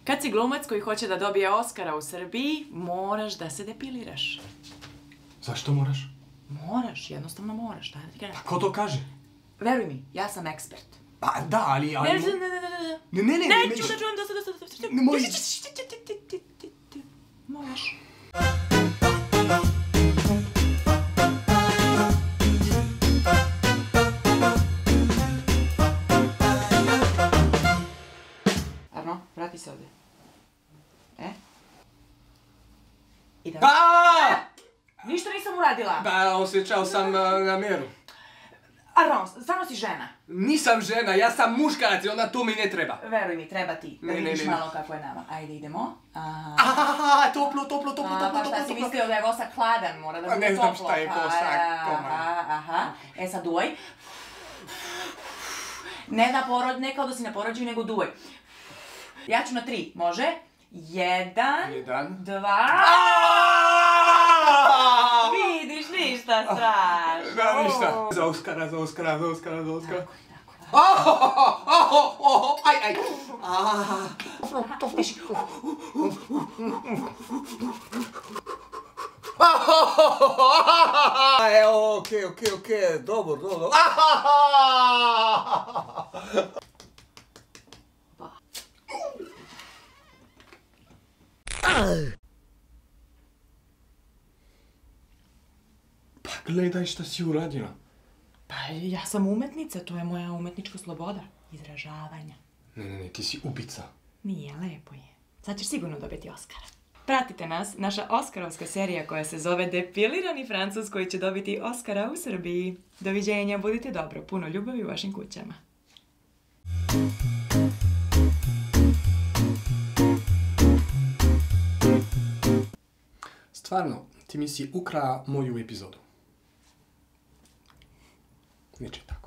Kad si glumac koji hoće da dobije Oskara u Srbiji, moraš da se depiliraš. Zašto moraš? Moraš, jednostavno moraš, šta da ti kažem? Pa ko to kaže? Veruj mi, ja sam ekspert. Pa da, ali... Ne. Neću da čujem dosta. Ne možeš. Moraš. Arno, vrati se ovdje. Idem. Ništa nisam uradila. Pa, osjećao sam na mjeru. Arno, stvarno si žena. Nisam žena, ja sam muškarac i onda to mi ne treba. Veruj mi, treba ti. Da vidiš malo kako je nama. Ajde, idemo. Toplo. Pa šta si mislio da je vosak hladan, mora da bude toplo. Ne znam šta je vosak. Aha. E sad duvaj. Ne kao da si na porođaju, nego duvaj. Ja ću na 3, može? 1, 2... Vidiš, ništa strašno. Da, ništa. Za Oskara. Aj. Tiši. Okej, dobro. Pa gledaj šta si uradila. Pa ja sam umetnica, to je moja umetnička sloboda. Izražavanja. Ne, ti si ubica. Nije, lepo je. Sad ćeš sigurno dobiti Oskara. Pratite nas, naša oskarovska serija koja se zove Depilirani Francuz koji će dobiti Oskara u Srbiji. Doviđenja, budite dobro, puno ljubavi u vašim kućama. Stvarno, ti mi si ukra moju epizodu. Ne čitam.